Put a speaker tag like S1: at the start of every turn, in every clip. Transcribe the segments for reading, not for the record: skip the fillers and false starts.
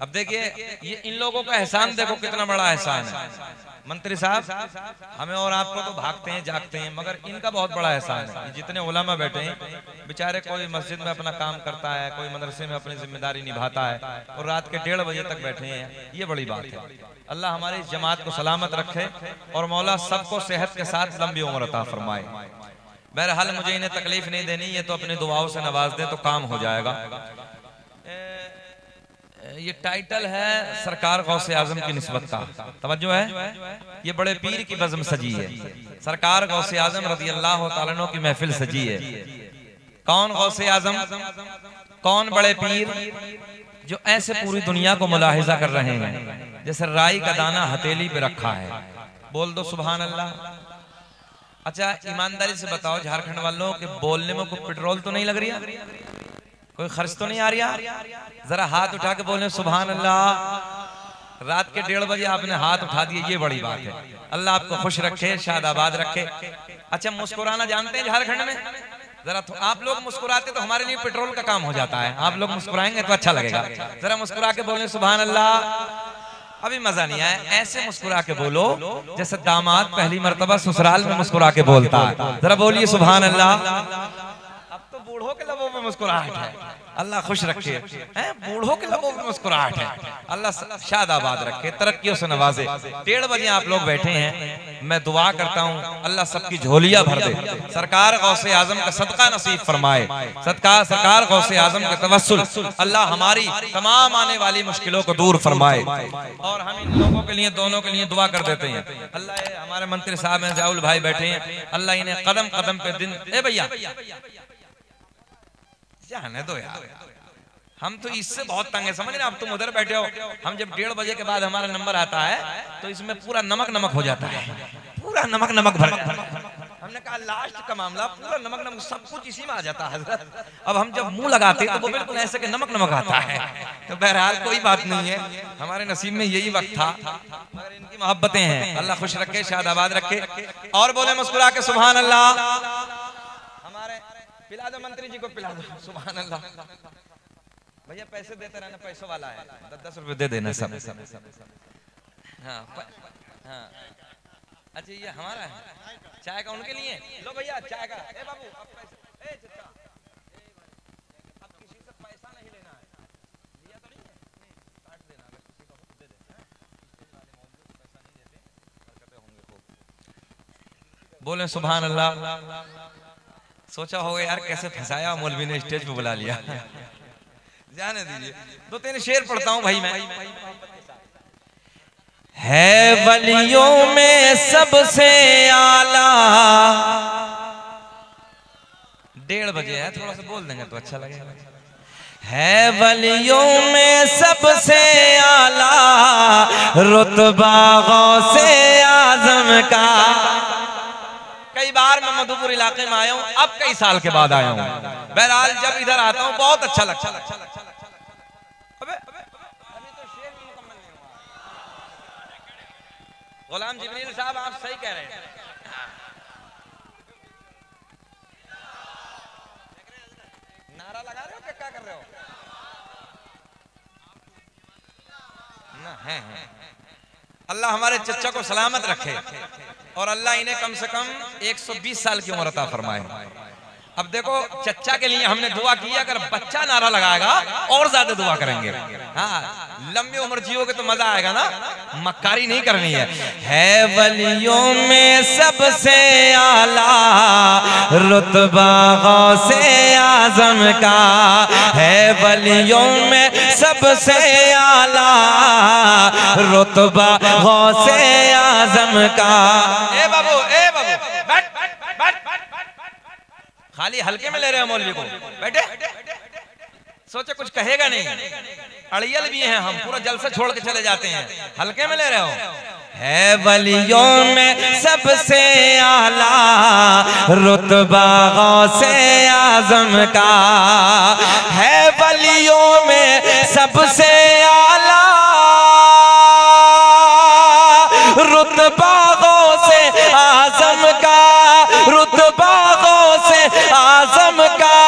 S1: अब देखिए ये इन लोगों का एहसान देखो कितना बड़ा एहसान है। मंत्री साहब हमें और आपको तो भागते हैं जागते हैं, मगर इनका बहुत बड़ा एहसान है। जितने उलमा बैठे हैं बेचारे, कोई मस्जिद में अपना काम करता है, कोई मदरसे में अपनी जिम्मेदारी निभाता है और रात के 1:30 बजे तक बैठे हैं। ये बड़ी बात है। अल्लाह हमारी इस जमात को सलामत रखे और मौला सबको सेहत के साथ लंबी उम्र अता फरमाए। बहरहाल मुझे इन्हें तकलीफ नहीं देनी, ये तो अपनी दुआओं से नवाज दे तो काम हो जाएगा। ये टाइटल है सरकार गौसे आजम की निस्बत का, तवज्जो है। ये बड़े पीर की बज़्म सजी है, सरकार गौसे आजम रज़ी अल्लाह तआला अन्हु की महफिल सजी है। कौन गौसे आजम, कौन बड़े पीर, जो ऐसे पूरी दुनिया को मुलाहिजा कर रहे हैं जैसे राई का दाना हथेली पे रखा है। बोल दो सुभान अल्लाह। अच्छा ईमानदारी से बताओ झारखंड वालों के बोलने में कोई पेट्रोल तो नहीं लग रही है, कोई खर्च तो नहीं आ रहा? जरा हाथ उठा के बोले सुभान अल्लाह। रात के 1:30 बजे आपने हाथ उठा दिए, ये बड़ी बात है। अल्लाह आपको खुश रखे, शादाबाद रखे। अच्छा मुस्कुराना जानते हैं झारखंड में? जरा तो आप लोग मुस्कुराते तो हमारे लिए पेट्रोल का काम हो जाता है। आप लोग मुस्कुराएंगे तो अच्छा लगेगा। जरा मुस्कुरा के बोले सुभान अल्लाह। अभी मजा नहीं आया, ऐसे मुस्कुरा के बोलो जैसे दामाद पहली मर्तबा ससुराल में मुस्कुरा के बोलता है। जरा बोलिए सुभान अल्लाह। अब तो बूढ़ों के लबों में मुस्कुराहट है, अल्लाह खुश रखे। बूढ़ों के लबों में मुस्कुराहट है, अल्लाह शादाबाद रखे, तरक्कियों से नवाजे। 1:30 बजे आप लोग बैठे हैं, मैं दुआ करता हूँ अल्लाह सबकी झोलियां भर दे। सरकार गौसे आजम का सदका नसीब फरमाए। सरकार गौसे आजम के तवस्सुल अल्लाह हमारी तमाम आने वाली मुश्किलों को दूर फरमाए। और हम इन लोगों के लिए, दोनों के लिए दुआ कर देते हैं। अल्लाह हमारे मंत्री साहब हैं जाउल भाई बैठे हैं, अल्लाह इन्हें कदम कदम पे दिन। ए भैया जाने दो यार, हम तो इससे बहुत तंग है, समझ रहे? अब तुम उधर बैठे हो, हम जब 1:30 बजे के बाद हमारा नंबर आता है तो इसमें पूरा नमक नमक हो जाता है, पूरा नमक नमक भर। हमने कहा लास्ट का मामला पूरा नमक नमक, सब कुछ इसी में आ जाता है। अब हम जब मुंह लगाते हैं तो वो बिल्कुल ऐसे के नमक नमक आता है। तो बहरहाल कोई बात नहीं है, हमारे नसीब में यही वक्त था, मगर इनकी मोहब्बतें हैं। अल्लाह खुश रखे, शादाबाद रखे। और बोले मुस्कुरा के सुभान अल्लाह। हमारे पिला दो मंत्री जी को, पिला दो सुभान अल्लाह। भैया पैसे देते रहना, पैसों वाला है, 10-10 रुपए दे देना सब। हाँ हाँ अच्छा ये हमारा है, चाय का उनके लिए लो भैया चाय का। ए बाबू अब पैसे, ए चाचा अब किसी से पैसा नहीं लेना है, लिया तो नहीं है, काट देना, अगर किसी को दे देना। वाले मौलवी को पैसा नहीं देते, हरकतें होंगे खूब। बोले सुभान अल्लाह। सोचा होगा यार कैसे फंसाया मौलवी ने, स्टेज पे बुला लिया। जाने दीजिए, 2-3 शेर पढ़ता हूं भाई मैं। है वलियों में सबसे आला। 1:30 बजे है, थोड़ा सा बोल देंगे तो अच्छा लगेगा। है वलियों में सबसे आला रुतबा गौसे आजम का। कई बार मैं मधुपुर इलाके में आया हूँ, अब कई साल के बाद आया हूँ। बहरहाल जब इधर आता हूँ बहुत अच्छा लगता है। गुलाम जिब्रील साहब आप सही कह रहे हैं। नारा लगा रहे हो क्या कर रहे हो? ना है। अल्लाह हमारे चचा को सलामत रखे और अल्लाह इन्हें कम से कम 120 साल की उम्र अता फरमाए। अब देखो चचा के लिए हमने दुआ की, अगर बच्चा नारा लगाएगा और ज्यादा दुआ करेंगे। हाँ लंबी उम्र जियोगे तो मजा आएगा ना, मक्कारी नहीं करनी है वलियों में सबसे आला रुतबा गौसे आजम का। है वलियों में सबसे आला रुतबा गौसे आजम का। ए बाबू बैठ खाली हल्के में ले रहे हो मौलवी को, बैठे सोचे कुछ कहेगा नहीं। अड़ियल भी हैं हम, पूरा जलसा छोड़ के चले जाते हैं, हल्के में ले रहे हो। है वलियों में सबसे आला रुतबा गौसे आजम का। है वलियों में सबसे आला रुतबा गौसे आजम का। रुतबा गौसे आजम का।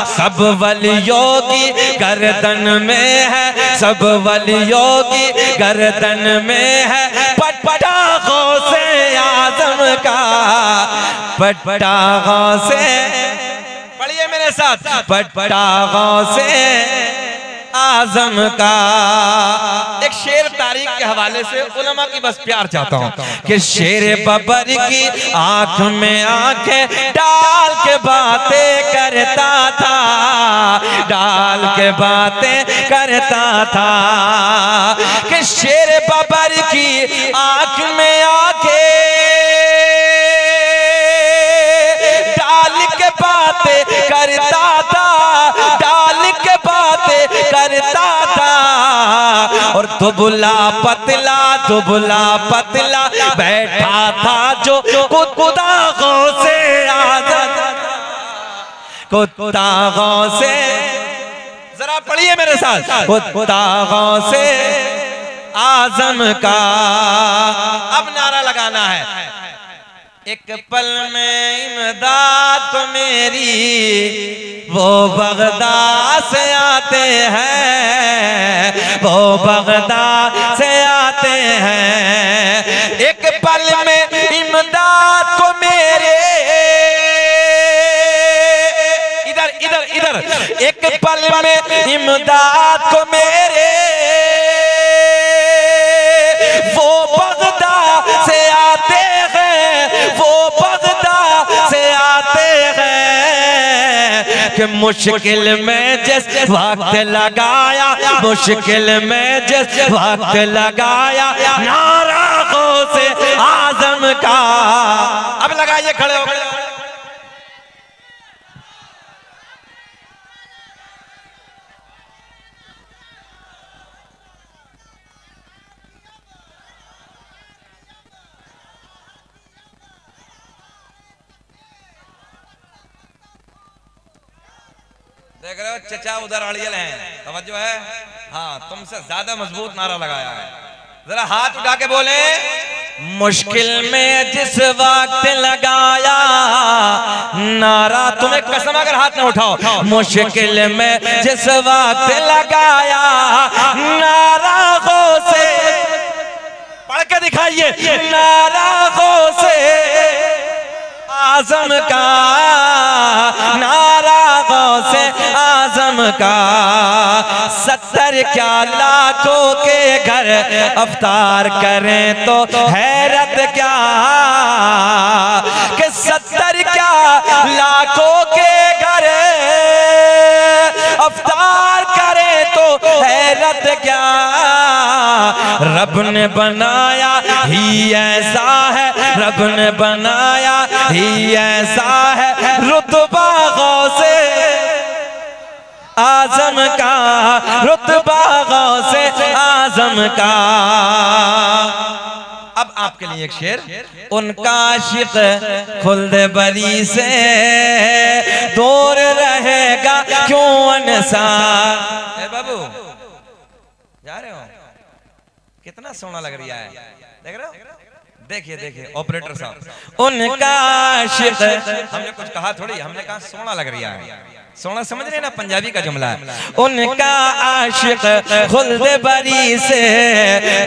S1: सब सब वलियों की गर्दन में है, सब वलियों की गर्दन में है पट्टा गौसे आजम का, पट्टा गौसे, पढ़िए मेरे साथ, पट्टा गौसे आजम का। एक शेर तारीख के हवाले से उलमा की बस प्यार चाहता हूँ कि शेर बबर की आंख में आंखें डाल के बातें करता था, डाल के बातें करता था, कि शेर बबर की आंख में आंखें डाल के बातें करता था, डाल के बातें करता था। और दुबला पतला, दुबला पतला बैठा था जो कुत्ता गौसे आजम, कुत्ता गौसे, जरा पढ़िए मेरे साथ, कुत्ता गौसे आजम का। अब नारा लगाना है, एक पल में इमदाद को मेरी वो बगदाद से आते हैं, वो बगदाद से आते हैं। एक पल में इमदाद को मेरे, इधर इधर इधर, एक पल में इमदाद को मेरे वो बगदाद से आते हैं, वो बगदाद से आते हैं। कि मुश्किल में जिस वक्त लगाया, मुश्किल में जिस वक्त लगाया नारा गौसे आजम का। अब लगाइए, खड़े हो गए। देख रहे हो चचा उधर अड़ियल हैं, तवज्जो है। हाँ, तुमसे ज्यादा मजबूत नारा लगाया है, जरा हाथ उठा के बोले। मुश्किल में जिस वक्त लगाया नारा, तुम्हें कसम अगर हाथ ना उठाओ, मुश्किल में जिस वक्त लगाया नारा गौसे, पढ़ के दिखाइए, नारा गौसे आजम का, नारा गौसे आजम का। 70 क्या लाखों के घर अफ्तार करें तो हैरत क्या, कि 70 क्या लाखों के घर अफ्तार करें तो हैरत क्या। रब ने बनाया ही ऐसा है, रब ने बनाया ही ऐसा है रुतबा गौसे आजम का, रुतबा गौसे आजम का। अब आपके लिए एक शेर, उनका आशिक खुल्द बरी से दूर रहेगा क्यों अनसार। ए बाबू जा रहे हो, कितना सोना लग रहा है, देख रहे हो, देखिए देखिए ऑपरेटर साहब, उनका आशिक, हमने कुछ कहा थोड़ी, हमने कहा सोना लग रहा है, सोना समझ रहे ना, पंजाबी का जुमला है। उनका आशिक खुल्द बरी से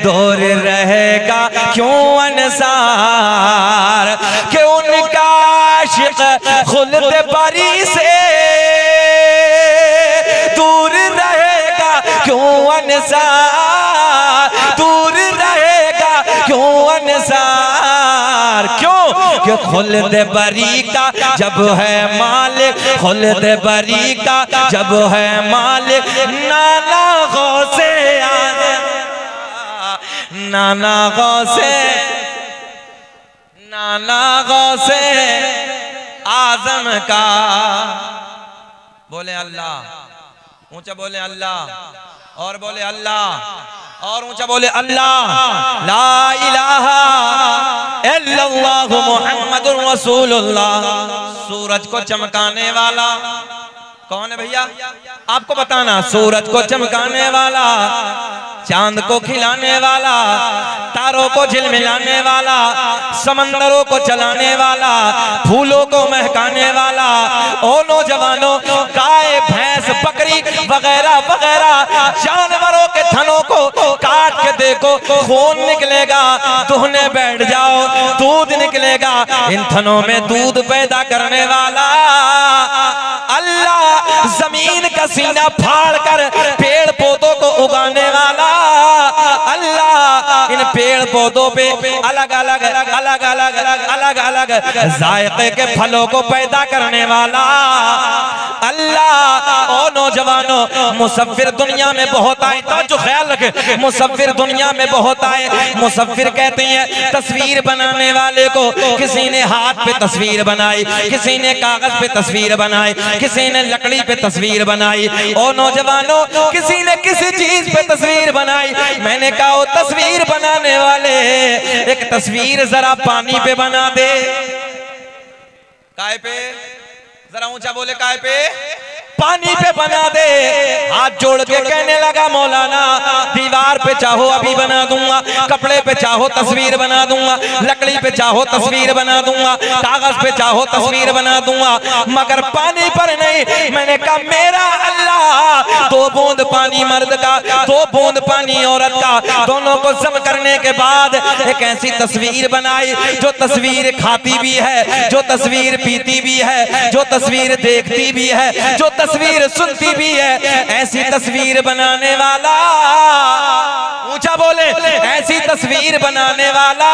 S1: दूर रहेगा क्यों अनसार, कि उनका आशिक खुल्द बरी से दूर रहेगा क्यों अनसार, दूर रहेगा क्यों अनसार। क्यों? कि खुल्द बरी का जब है मालिक, खुल्द बरी का जब है मालिक, नाना गौसे नाना गौसे, नाना गौसे आजम का। बोले अल्लाह, ऊंचा बोले अल्लाह, और बोले अल्लाह, और ऊंचा बोले अल्लाह। ला इलाहा इल्लल्लाह मुहम्मदुर रसूलुल्लाह। सूरज को चमकाने वाला कौन है भैया, आपको बताना। सूरज को चमकाने वाला, चांद को खिलाने वाला, तारों को झिलमिलाने वाला, समंदरों को चलाने वाला, फूलों को महकाने वाला। ओ नौजवानों, गाय भैंस वगैरह जानवरों के थनों को काट के देखो, खून निकलेगा, दुहने बैठ जाओ, दूध निकलेगा। इन थनों में दूध पैदा करने वाला अल्लाह, जमीन का सीना फाड़ कर पेड़ पौधों को उगाने वाला अल्लाह, इन पेड़ पौधों पे अलग अलग अलग अलग अलग अलग अलग जायके के फलों को पैदा करने वाला अल्लाह। ओ नौजवानों, मुसफ्फिर दुनिया में बहुत आए, तो जो ख्याल रखे, मुसफ्फिर दुनिया में बहुत आए। मुसफ्फिर कहते हैं तस्वीर बनाने वाले को, किसी ने हाथ पे तस्वीर बनाई, किसी ने कागज पे तस्वीर बनाई, किसी ने लकड़ी पे तस्वीर बनाई। ओ नौजवानों, किसी ने किसी चीज पे तस्वीर बनाई। मैंने कहा वो तस्वीर बनाने वाले, एक तस्वीर जरा पानी पे बना दे। काय पे? जरा ऊंचा बोले, काय पे? पानी पे बना दे। हाथ जोड़ के कहने लगा मौलाना, दीवार पे चाहो अभी बना दूंगा, कपड़े पे चाहो तस्वीर बना दूंगा, लकड़ी पे चाहो तस्वीर बना दूंगा, कागज पे चाहो तस्वीर बना दूंगा, मगर पानी पर नहीं। मैंने कहा मेरा अल्लाह, 2 बूंद पानी मर्द का, 2 बूंद पानी औरत का, दोनों को जम करने के बाद एक ऐसी तस्वीर बनाई जो तस्वीर खाती भी है, जो तस्वीर पीती भी है, जो तस्वीर देखती भी है, जो तस्वीर सुनती भी है। ऐसी तस्वीर बनाने वाला, ऊंचा बोले, ऐसी तस्वीर बनाने वाला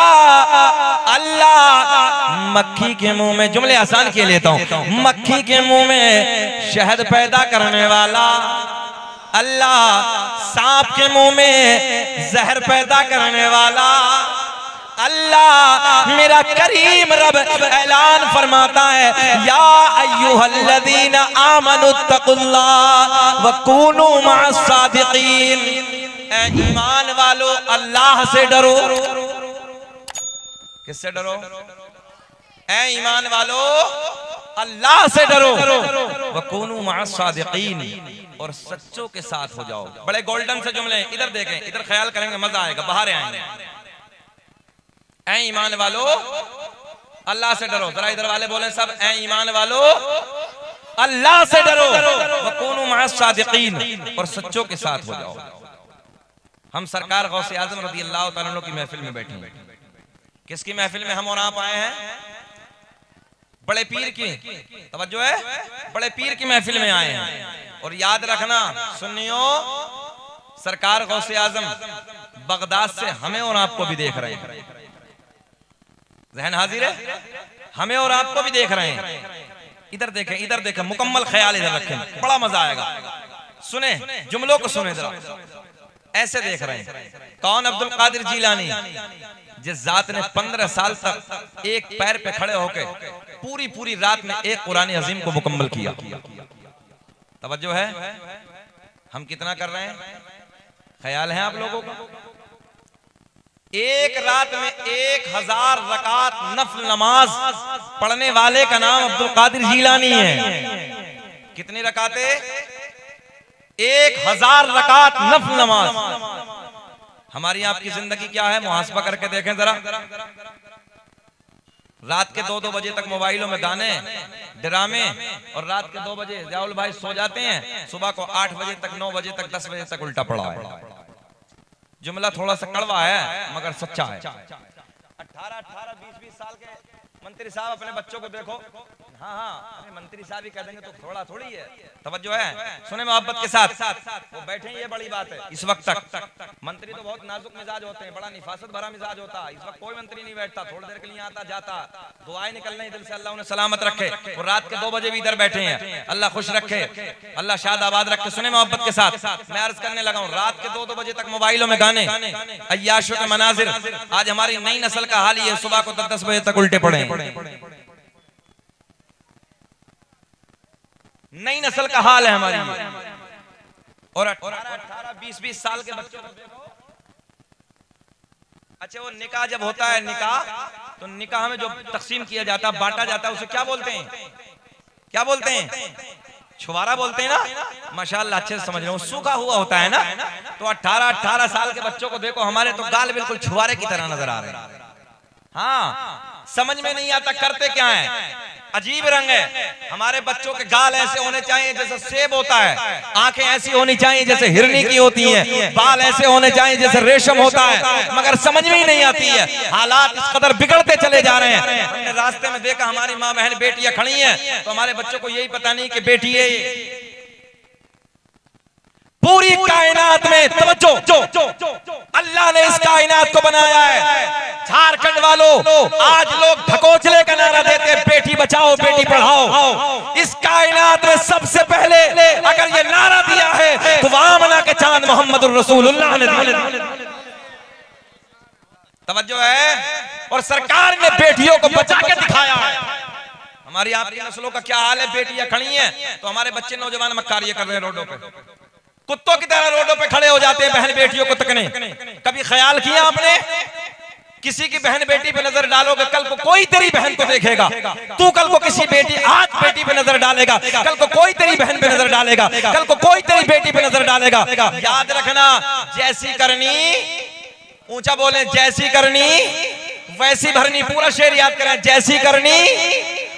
S1: अल्लाह। मक्खी के मुंह में, जुमले आसान किए लेता हूं, मक्खी के मुंह में शहद पैदा करने वाला अल्लाह, सांप के मुंह में जहर पैदा करने वाला अल्लाह। मेरा करीम रब ऐलान फरमाता है, या अय्युहल्लज़ीना आमनुत्तकुल्लाह व कूनू मअस्सादिकीन। ऐ ईमान वालो, अल्लाह से डरो। किससे डरो? ऐ ईमान वालो, अल्लाह से डरो। व कूनू मअस्सादिकीन, और सच्चों के साथ हो जाओ। बड़े गोल्डन से जुमले, इधर देखें, इधर ख्याल करेंगे, मजा आएगा, बाहर आएंगे। ऐ ईमान वालो, अल्लाह से डरो। जरा इधर वाले बोले सब, ऐ ईमान वालो, अल्लाह से डरो। वकूनू मअस्सादिकीन, और सच्चों के साथ हो जाओ। हम सरकार गौसे आजम रज़ी अल्लाह तआला अन्हु की महफिल में बैठे हैं। किसकी महफिल में हम और आप आए हैं? बड़े पीर की, तवज्जो है, बड़े पीर की महफिल में आए हैं। और याद रखना सुन्नियों, सरकार गौसे आजम बगदाद से हमें और आपको भी देख रहे हैं। ज़हन हाजिर है, हमें और आपको भी देख रहे हैं। इधर देखें, इधर देखें, मुकम्मल ख्याल इधर रखें, बड़ा मजा आएगा। सुने, जुमलों को सुने जरा। ऐसे देख रहे हैं कौन? अब्दुल कादिर जीलानी, जिस जात ने 15 साल तक एक पैर पे खड़े होकर पूरी पूरी रात में एक कुरान अजीम को मुकम्मल किया। तवज्जो है, हम कितना कर रहे हैं? ख्याल है आप लोगों का? एक रात में 1000 रकात नफल नमाज पढ़ने वाले का नाम अब्दुल कादिर जीलानी है। कितनी रकाते? 1000 रकात नफल नमाज। हमारी आपकी जिंदगी क्या है? मुहासबा करके देखें जरा। रात के 2-2 बजे तक मोबाइलों में गाने, ड्रामे, और रात के 2 बजे जाउल भाई सो जाते हैं, सुबह को 8 बजे तक, 9 बजे तक, 10 बजे तक उल्टा पड़ा है। जुमला थोड़ा सा कड़वा है मगर सच्चा है। 18, 20 साल के मंत्री साहब अपने बच्चों को देखो, हाँ, मंत्री साहब ही कह देंगे तो थोड़ा थोड़ी है। तवज्जो है, सुने मोहब्बत के साथ, वो बैठे, ये बड़ी बात है। इस वक्त तक मंत्री तो बहुत नाजुक मिजाज होते हैं, बड़ा निफासत भरा मिजाज होता है। इस वक्त कोई मंत्री नहीं बैठता, थोड़ी देर के लिए आता जाता, दुआएं निकल रही दिल से, अल्लाह उन्हें सलामत रखे। और रात के 2 बजे भी इधर बैठे हैं, अल्लाह खुश रखे, अल्लाह शाद आबाद रखे। सुने मोहब्बत के साथ, मैं अर्ज करने लगा हूँ, रात के 2-2 बजे तक मोबाइलों में गाने, अय्याशों के मनाजिर। आज हमारी नई नस्ल का हाल ही है, सुबह को 10 बजे तक उल्टे पड़े। नई नस्ल का हाल है हमारी। और 18, 20 साल के बच्चों को देखो। अच्छा, वो निकाह जब होता है, निकाह, तो निकाह में जो तकसीम किया जाता है, बांटा जाता है, उसे क्या बोलते हैं? क्या बोलते हैं? छुवारा बोलते हैं ना। माशाअल्लाह, अच्छे से समझ रहे हो, सूखा हुआ होता है ना। तो 18 साल के बच्चों को देखो, हमारे तो गाल बिल्कुल छुवारे की तरह नजर आ रहे हैं। हाँ, समझ में नहीं आता करते क्या है। अजीब रंग है। हमारे बच्चों के गाल ऐसे होने चाहिए जैसे सेब होता है, आंखें ऐसी होनी चाहिए जैसे हिरनी की होती हैं, बाल ऐसे होने चाहिए जैसे रेशम होता है, मगर समझ में ही नहीं आती है। हालात इस कदर बिगड़ते चले जा रहे हैं। हमने रास्ते में देखा हमारी माँ बहन बेटियां खड़ी हैं, तो हमारे बच्चों को यही पता नहीं कि बेटी है। पूरी कायनात में तवज्जो, अल्लाह ने इस कायनात को बनाया है। झारखंड वालों, आज लोग ढकोचले का नारा देते हैं, बेटी बचाओ बेटी पढ़ाओ। इस कायनात में सबसे पहले अगर ये नारा दिया है तो वामना के चांद मोहम्मद रसूलुल्लाह ने दिया। तवज्जो है। और सरकार ने बेटियों को बचा के दिखाया है। हमारी आपकी नस्लों का क्या हाल है, बेटियां खड़ी हैं तो हमारे बच्चे नौजवान मक्कारी कर रहे हैं रोडों पे, कुत्तों की तरह रोडों पे खड़े हो जाते हैं बहन बेटियों को तकने। कभी ख्याल किया आपने, किसी की बहन बेटी पे नजर डालोगे, कल को कोई तेरी बहन को देखेगा। तू कल को किसी बेटी आज बेटी पे नजर डालेगा, कल को कोई तेरी बहन पे नजर डालेगा, कल को कोई तेरी बेटी पे नजर डालेगा। याद रखना, जैसी करनी, ऊंचा बोले, जैसी करनी वैसी भरनी। पूरा शेर याद करें, जैसी करनी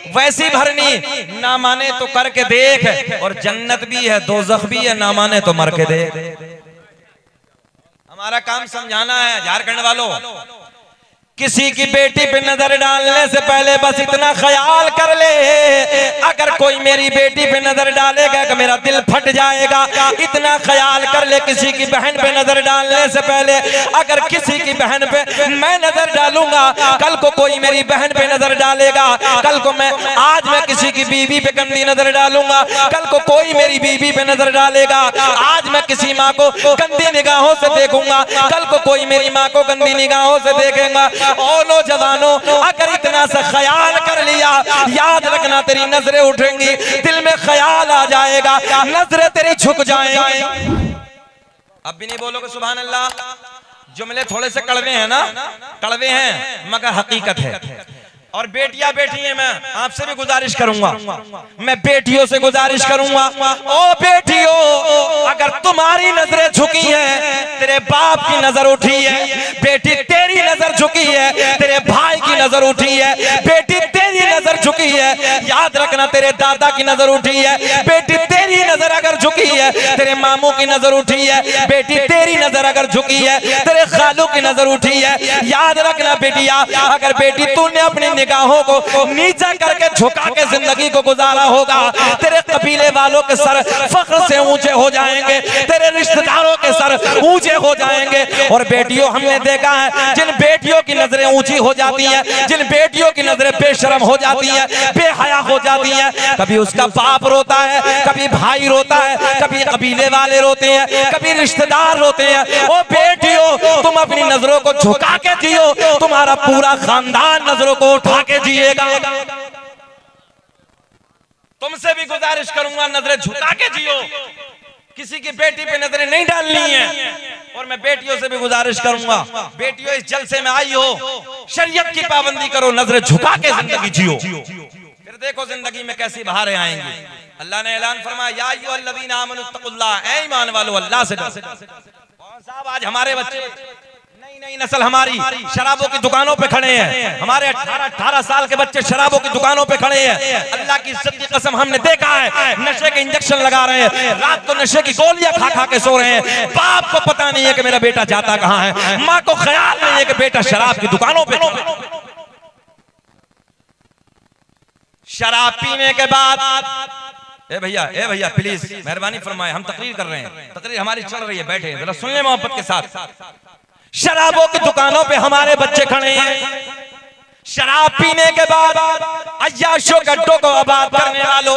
S1: वैसी भरनी। ना माने तो करके देख, और जन्नत भी है दोज़ख भी है, ना माने तो मर के देख। हमारा काम समझाना है झारखंड वालों। किसी की बेटी पे नजर डालने से पहले बस इतना ख्याल कर ले, अगर कोई मेरी बेटी पे नजर डालेगा कि मेरा दिल फट जाएगा। इतना ख्याल कर ले, किसी की बहन पे नजर डालने से पहले अगर किसी की बहन पे मैं नजर डालूंगा, कल को कोई मेरी बहन पे नजर डालेगा, कल को आज मैं किसी की बीवी पे गंदी नजर डालूंगा, कल को कोई मेरी बीवी पे नजर डालेगा। आज मैं किसी माँ को गंदी निगाहों से देखूंगा, कल को कोई मेरी माँ को गंदी निगाहों से देखेगा। और नौजवानों, अगर इतना सा ख्याल कर लिया, याद रखना तेरी नजरें उठेंगी, दिल में ख्याल आ जाएगा, नजरें तेरी झुक जाएंगी। अब भी नहीं बोलोगे सुभान अल्लाह? जुमले थोड़े से कड़वे हैं ना, कड़वे हैं मगर हकीकत है। और बेटियां बैठी हैं, मैं आपसे भी गुजारिश करूंगा, मैं बेटियों से गुजारिश करूंगा, ओ बेटियों, अगर तुम्हारी नजरें झुकी हैं, तेरे बाप की नजर उठी है, बेटी तेरी नजर झुकी है, तेरे भाई की नजर उठी है, बेटी तेरी नजर झुकी है, याद रखना तेरे दादा की नजर उठी है, बेटी तेरी नजर अगर झुकी है, तेरे मामू की नजर उठी है, बेटी तेरी नजर अगर झुकी है, तेरे खालू की नजर उठी है, याद रखना बेटिया, अगर बेटी तूने अपनी निगाहों को नीचा करके झुका के जिंदगी को गुजारा होगा, तेरे कबीले वालों के सर फख्र से ऊंचे हो जाएंगे, तेरे रिश्तेदारों के सर ऊंचे हो जाएंगे। और बेटियों, हमने देखा है जिन बेटियों की नजरें ऊंची हो जाती हैं, जिन बेटियों की नजरें बेशर्म हो जाती हैं, बेहया हो जाती हैं, कभी उसका बाप रोता है, कभी भाई रोता है, कभी कबीले वाले रोते हैं, कभी रिश्तेदार रोते हैं। ओ बेटियों, तुम अपनी नजरों को झुका के जियो, तुम्हारा पूरा खानदान नजरों को उठा के जिएगा। तुमसे भी गुजारिश करूंगा, नजरें झुका के जियो, किसी की बेटी पे नजरें नहीं डालनी है। और मैं बेटियों से भी गुजारिश करूंगा, बेटियों इस जलसे में आई हो, शरीयत की पाबंदी करो, नजरें झुका के जिंदगी जियो, फिर देखो जिंदगी में कैसी बहारें आएंगी। अल्लाह ने ऐलान फरमाया, या अय्युहल्लज़ीना आमनुत्तकुल्लाह, ऐ ईमान वालों अल्लाह से डरो। साहब, आज हमारे बच्चे, नई नस्ल हमारी शराबों की दुकानों पे खड़े हैं, हमारे 18 साल के बच्चे शराबों की दुकानों पे खड़े हैं। अल्लाह की इज्जत की कसम, हमने देखा है नशे के इंजेक्शन लगा रहे हैं, रात को नशे की गोलियां खा खा के सो रहे हैं। बाप को पता नहीं है कि मेरा बेटा जाता कहाँ है, माँ को ख्याल नहीं है कि बेटा शराब की दुकानों पे। शराब पीने के बाद, ए भैया प्लीज मेहरबानी फरमाए, हम तकरीर कर रहे हैं, तकरीर हमारी चल रही है, बैठे जरा सुन ले मोहब्बत के साथ। शराबों की दुकानों पे हमारे बच्चे खड़े हैं, शराब पीने के बाद अय्याशों के अड्डों को आबाद करने वालों,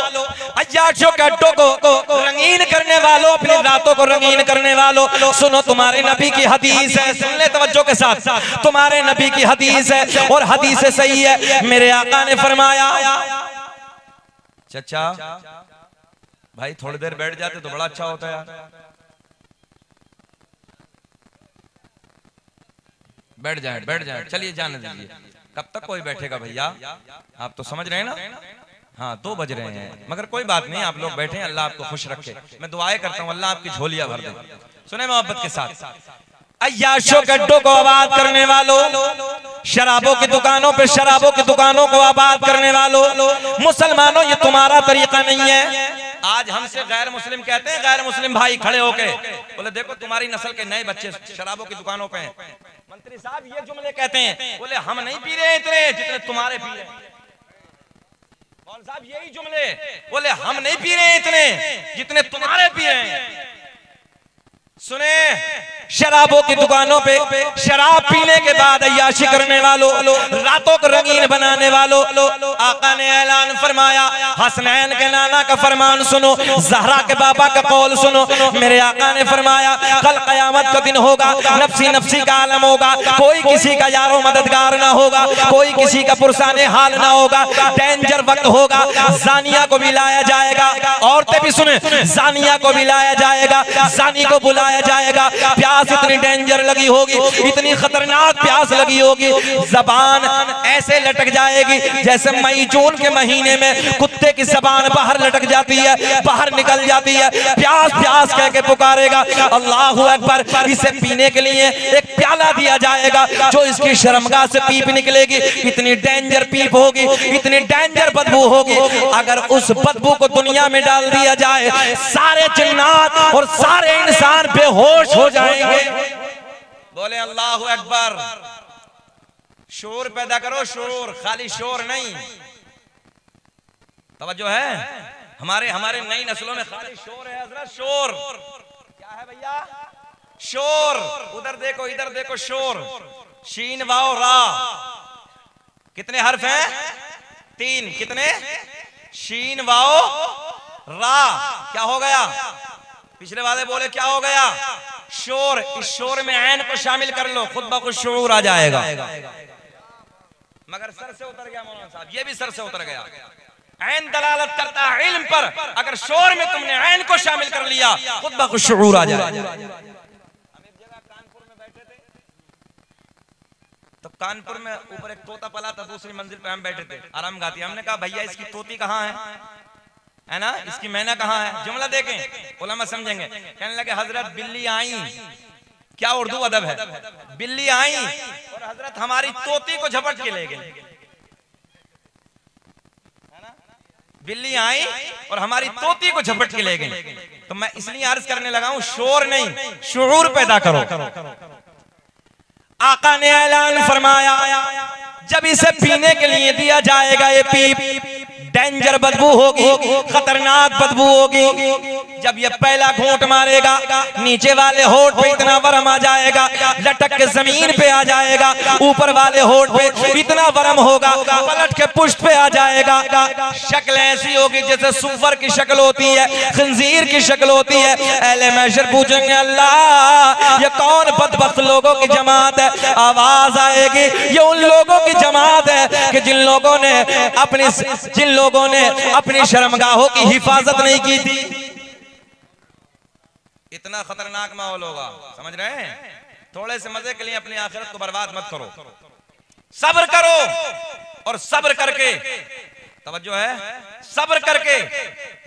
S1: अय्याशों के अड्डों को रंगीन करने वालों, अपनी रातों को रंगीन करने वालों, सुनो तुम्हारे नबी की हदीस है, सुन ले तवज्जो के साथ, तुम्हारे नबी की हदीस है और हदीस सही है। मेरे आका ने फरमाया, चचा भाई थोड़ी देर बैठ जाते तो बड़ा अच्छा होता है यार, बैठ जाए, चलिए जाने दीजिए, कब तक कोई बैठेगा भैया, आप तो समझ रहे हैं ना। हाँ 2 बज रहे हैं, मगर कोई बात नहीं, आप लोग बैठे, अल्लाह आपको खुश रखे। मैं दुआएं करता हूँ अल्लाह आपकी झोलियां भर दे। सुने मोहब्बत के साथ, अय्याशों के अड्डों को आबाद करने वालों, शराबों की दुकानों पे शराबों की दुकानों को आबाद करने वालों, मुसलमानों ये तुम्हारा तरीका नहीं है। आज हमसे गैर मुस्लिम कहते हैं, गैर मुस्लिम भाई खड़े होके बोले देखो तुम्हारी नस्ल के नए बच्चे शराबों की दुकानों पे हैं। मंत्री साहब ये जुमले कहते हैं, बोले हम नहीं पी रहे इतने जितने तुम्हारे पी रहे हैं। मौलवी साहब यही जुमले, बोले हम नहीं पी रहे इतने जितने तुम्हारे पी रहे हैं। सुने, शराबों की दुकानों पे शराब पीने के बाद अय्याशी करने वालों, रातों को रंगीन बनाने वालों, आका ने ऐलान फरमाया, हसनैन के नाना का फरमान सुनो, ज़हरा के बाबा का कौल सुनो। मेरे आका ने फरमाया कल क़यामत का दिन होगा, नफ्सी नफ्सी का आलम होगा, कोई किसी का यारो मददगार ना होगा, कोई किसी का पुरसाने हाल ना होगा, डेंजर वक्त होगा। ज़ानिया को भी लाया जाएगा, औरतें भी सुने, ज़ानिया को भी लाया जाएगा, ज़ानी को बुलाया जाएगा। प्यास इतनी डेंजर लगी होगी, इतनी खतरनाक प्यास लगी होगी, जबान ऐसे लटक जाएगी जैसे मई जून के महीने में कुत्ते की जबान बाहर लटक जाती है, बाहर निकल जाती है। प्यास प्यास कह के पुकारेगा, अल्लाहु अकबर। इसे पीने के लिए एक प्याला दिया जाएगा, जो इसकी शर्मगाह से पीप निकलेगी। इतनी डेंजर पीप होगी, इतनी डेंजर बदबू होगी, अगर उस बदबू को दुनिया में डाल दिया जाए, सारे जिन्नात और सारे इंसान बेहोश हो जाएंगे। बोले अल्लाहु अकबर। शोर पैदा करो, शोर, खाली शोर नहीं। तवज्जो है, हमारे नई नस्लों में खाली शोर है हजरत। शोर क्या है भैया? शोर। उधर देखो इधर देखो, शोर। शीन वाओ रा, कितने हर्फ हैं? 3। कितने? शीन वाओ रा। क्या हो गया? पिछले वाले बोले क्या हो गया? शोर। इस शोर में ऐन को शामिल कर लो, खुद ब खुद शऊर आ जाएगा। मगर सर से उतर गया मौलाना साहब, ये भी सर से उतर गया। ऐन दलालत करता है इल्म पर, अगर शोर में तुमने ऐन को शामिल कर लिया, खुद ब खुद शऊर आ जाएगा। हम एक जगह कानपुर में बैठे थे, तो कानपुर में ऊपर एक तोता पला था, दूसरी मंजिल पे हम बैठे थे, आराम गाती। हमने कहा भैया इसकी तोती कहाँ है ना, इसकी मैना कहाँ है? जुमला देखें, उलमा समझेंगे। कहने लगे हजरत बिल्ली आई। क्या उर्दू अदब है? बिल्ली आई और हजरत हमारी तोती को झपट के ले गए। बिल्ली आई और हमारी तोती को झपट के ले गई। तो मैं इसलिए अर्ज करने लगा हूं, शोर नहीं, शुऊर पैदा करो। आका ने ऐलान फरमाया, जब इसे पीने के लिए दिया जाएगा, ये पीप डेंजर बदबू होगी, खतरनाक बदबू होगी। जब ये पहला घूंट मारेगा, नीचे वाले होठ पे इतना वरम आ जाएगा, लटक के जमीन पे आ जाएगा। ऊपर वाले होठ पे इतना वरम होगा, पलट के पुष्ट पे आ जाएगा। शक्ल ऐसी होगी जैसे सुअर की शक्ल होती है, खंजीर की शक्ल होती है। अहले महशर पूछेंगे अल्लाह ये कौन बदबख्त लोगों की जमात है? आवाज आएगी ये उन लोगों की जमात है कि जिन लोगों ने अपनी शर्मगाहों की हिफाजत नहीं की थी। इतना खतरनाक माहौल होगा, समझ रहे हैं? थोड़े से मजे के लिए अपनी आखिरत को बर्बाद मत करो, सब्र करो। और सब्र करके, तवज्जो है, सब्र करके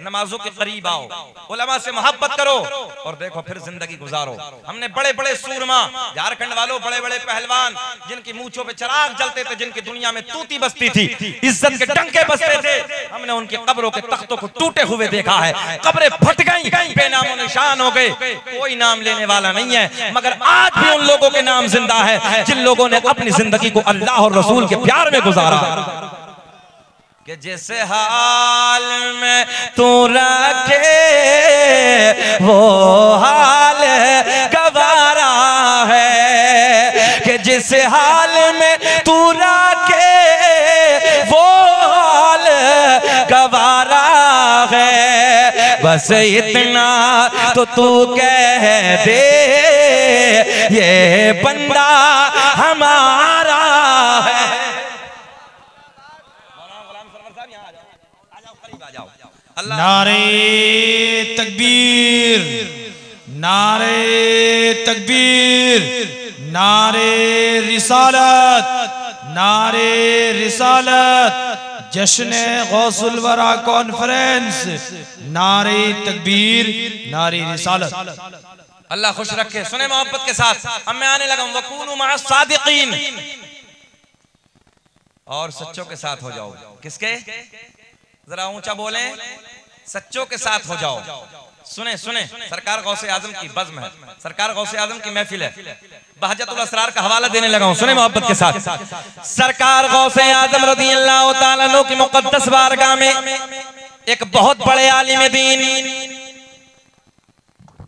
S1: नमाजों के करीब आओ, उलमा से मोहब्बत करो और देखो फिर जिंदगी गुजारो। हमने बड़े बड़े सूरमा, झारखंड वालों, बड़े बड़े पहलवान जिनकी मूंछों पे चिराग जलते थे, जिनकी दुनिया में तूती बसती थी, इज्जत के टंके बसते थे, हमने उनकी कब्रों के तख्तों को टूटे हुए देखा है। कब्रें फट गई, बेनामो निशान हो गए, कोई नाम लेने वाला नहीं है। मगर आज भी उन लोगों के नाम जिंदा है जिन लोगों ने अपनी जिंदगी को अल्लाह और रसूल के प्यार में गुजारा। कि जिस हाल में तू रखे वो हाल गवारा है, कि जिस हाल में तू रखे वो हाल गवारा है। बस इतना तो तू कह दे ये बंदा हमारा है।
S2: नारे तकबीर, नारे तकबीर, नारे रिसालत, नारे रिसालत, जश्न गौसुल वरा कॉन्फ्रेंस, नारे तकबीर, नारे रिसालत।
S1: अल्लाह खुश रखे। सुने मोहब्बत के साथ, अब मैं आने लगा वकूनु मअस सादिकीन। और सच्चों के साथ हो जाओ। किसके? जरा ऊंचा बोलें, सच्चों के साथ हो जाओ। सुने सुने, सरकार गौसे आजम की बज़्म है, सरकार गौसे आजम की महफिल है। बहजतुल असरार का हवाला देने लगा हूं, सुने मोहब्बत के साथ। सरकार गौसे आजम रज़ियल्लाहु ताला अन्हु की मुक़द्दस बारगाह में एक बहुत बड़े आलिम दीन,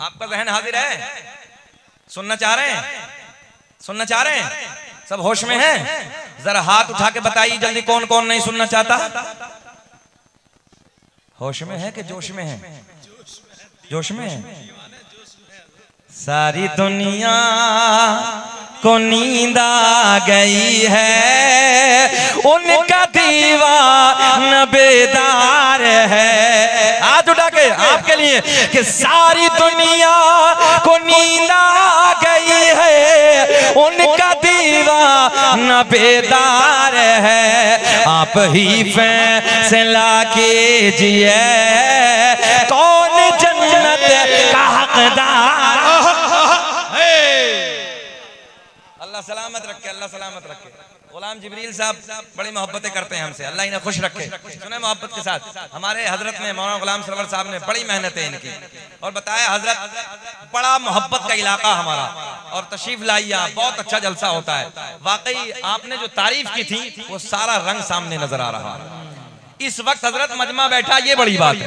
S1: आपका ज़हन हाजिर है? सुनना चाह रहे हैं? सुनना चाह रहे हैं? सब होश में हैं? जरा हाथ उठा के बताइए जल्दी, कौन कौन नहीं सुनना चाहता? होश में है कि जोश में है? जोश में है। सारी दुनिया को नींद आ गई है, उनका दीवाना बेदार है। हाथ उठा के आपके लिए कि सारी दुनिया को नींद आ गई है, उनका दीवाना बेदार है। आप ही फैसला कीजिए कौन जन्नत का हकदार। अल्लाह सलामत रखे, अल्लाह सलामत रखे। गुलाम जिब्रील साहब बड़ी मोहब्बतें करते हैं हमसे, अल्लाह इन्हें खुश रखे। सुने मोहब्बत के साथ, हमारे हजरत ने, मौलाना गुलाम सरवर साहब ने बड़ी मेहनत है इनकी, और बताया हजरत बड़ा मोहब्बत का इलाका हमारा, और तशरीफ लाइया, बहुत अच्छा जलसा होता है। वाकई आपने जो तारीफ की थी वो सारा रंग सामने नजर आ रहा है। इस वक्त हजरत मजमा बैठा, ये बड़ी बात है।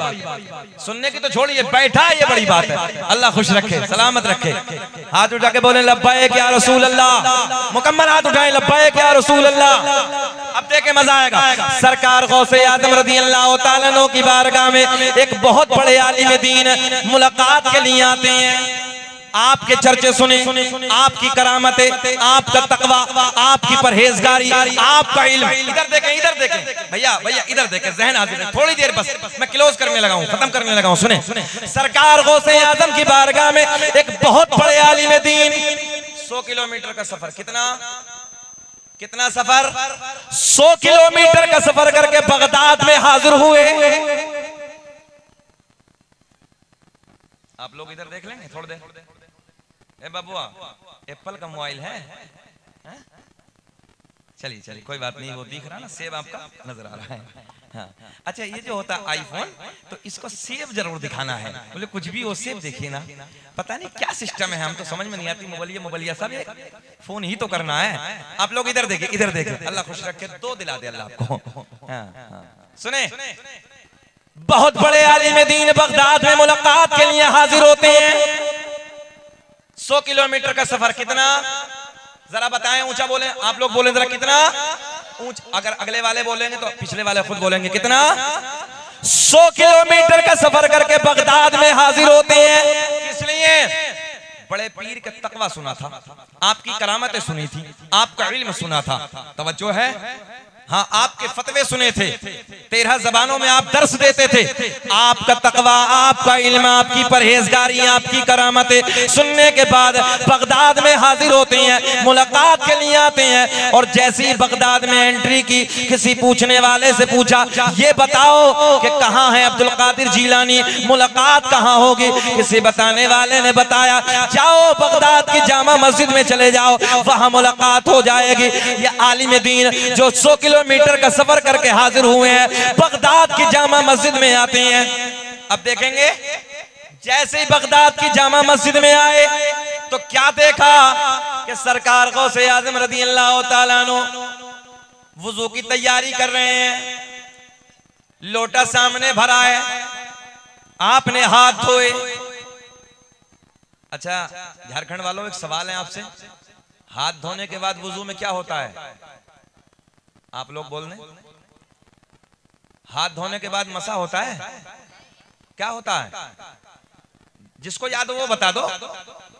S1: सुनने की तो छोड़िए, बैठा ये बड़ी बात है। अल्लाह खुश रखे, सलामत रखे। हाथ उठा के बोले लब्बैक या रसूल अल्लाह। मुकम्मल हाथ उठाए, लब्बैक या रसूल अल्लाह। अब देखे मजा आएगा। सरकार गौसे आजम रज़ियल्लाहु ताला अन्हु की बारगाह में एक बहुत बड़े आलिम दीन मुलाकात के लिए आते हैं। आपके चर्चे सुने, आपकी करामतें, आपका तकवा, आपकी परहेजगारी, आपका इल्म। इधर देखें, इधर देखें भैया, भैया इधर देखें, ज़हन हाजिर है। थोड़ी देर बस, मैं क्लोज करने लगा हूं, खत्म करने लगा हूं। सुने, सरकार गौसे आजम की बारगाह में एक बहुत बड़े आलिम दीन 100 किलोमीटर का सफर, कितना सफर? 100 किलोमीटर का सफर करके बगदाद में हाजिर हुए। आप लोग इधर देख लेंगे थोड़ी देर। ए बबुआ, एप्पल का मोबाइल है? चलिए चलिए, कोई बात नहीं, वो दिख रहा ना, सेब आपका नजर आ रहा है। हाँ। अच्छा, ये जो होता है आईफोन, तो इसको सेब जरूर दिखाना है। बोले कुछ भी वो सेब देखिए ना, पता नहीं क्या सिस्टम है, हम तो समझ में नहीं आती। मोबाइलिया सब फोन ही तो करना है। आप लोग इधर देखिए, इधर देखिए, अल्लाह खुश रखे, दो दिला दे अल्लाह आपको। सुने, बहुत बड़े आलिम दीन बगदाद में मुलाकात के लिए हाजिर होते हैं। 100 किलोमीटर का सफर, कितना? जरा बताएं, ऊंचा बोलें। आप लोग बोलें जरा, कितना ऊंचा? अगर अगले वाले बोलेंगे तो पिछले वाले खुद बोलेंगे, कितना? 100 किलोमीटर का सफर करके बगदाद में हाजिर होते हैं। किस लिए? बड़े पीर का तकवा सुना था, आपकी करामतें सुनी थी, आपका इल्म सुना था। तवज्जो है? हाँ, आपके फतवे सुने थे, 13 जबानों में आप दर्स देते थे। आपका तकवा, आपका इल्म, आपकी परहेजगारी, आपकी करामतें सुनने के बाद बगदाद में हाजिर होते हैं, मुलाकात के लिए आते हैं। और जैसे ही बगदाद में एंट्री की, किसी पूछने वाले से पूछा, ये बताओ कि कहाँ है अब्दुल कादिर जीलानी, मुलाकात कहाँ होगी? किसी बताने वाले ने बताया, जाओ बगदाद की जामा मस्जिद में चले जाओ, वहां मुलाकात हो जाएगी। ये आलिम दीन जो 100 किलोमीटर का सफर करके हाजिर हुए हैं, बगदाद की जामा मस्जिद में आते हैं। अब देखेंगे, जैसे ही बगदाद की जामा मस्जिद में आए तो क्या देखा कि सरकार गौसे आजम रज़ियल्लाहु ताला अन्हु वुजू की तैयारी कर रहे हैं। लोटा सामने भरा है, आपने हाथ धोए। अच्छा झारखंड वालों, एक सवाल है आपसे, हाथ धोने के बाद वुजू में क्या होता है? आप लोग बोल रहे, हाथ धोने के बाद मसा होता है, क्या होता है? जिसको याद हो वो बता दो,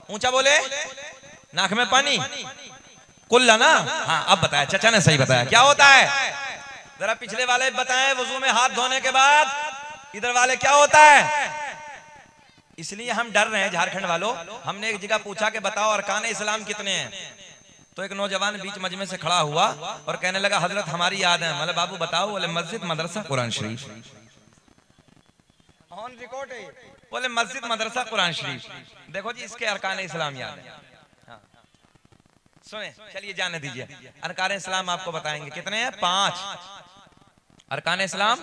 S1: ऊंचा बोले। नाक में पानी, कुल्ला ना? हाँ, अब बताया, चाचा ने सही बताया। क्या होता है? जरा पिछले वाले बताएं, वुजू में हाथ धोने के बाद इधर वाले क्या होता है? इसलिए हम डर रहे हैं झारखंड वालों। हमने एक जगह पूछा कि बताओ अरकान इस्लाम कितने हैं, तो एक नौजवान बीच मजमे से खड़ा हुआ और कहने लगा, हजरत हमारी याद है। मतलब बाबू बताओ? बोले मस्जिद, मदरसा, कुरान शरीफ। ऑन रिकॉर्ड है। बोले मस्जिद, मदरसा, कुरान शरीफ। देखो जी, इसके अरकान इस्लाम याद है। हाँ। सुने, चलिए जाने दीजिए। अरकान इस्लाम आपको बताएंगे कितने हैं, 5 अरकान इस्लाम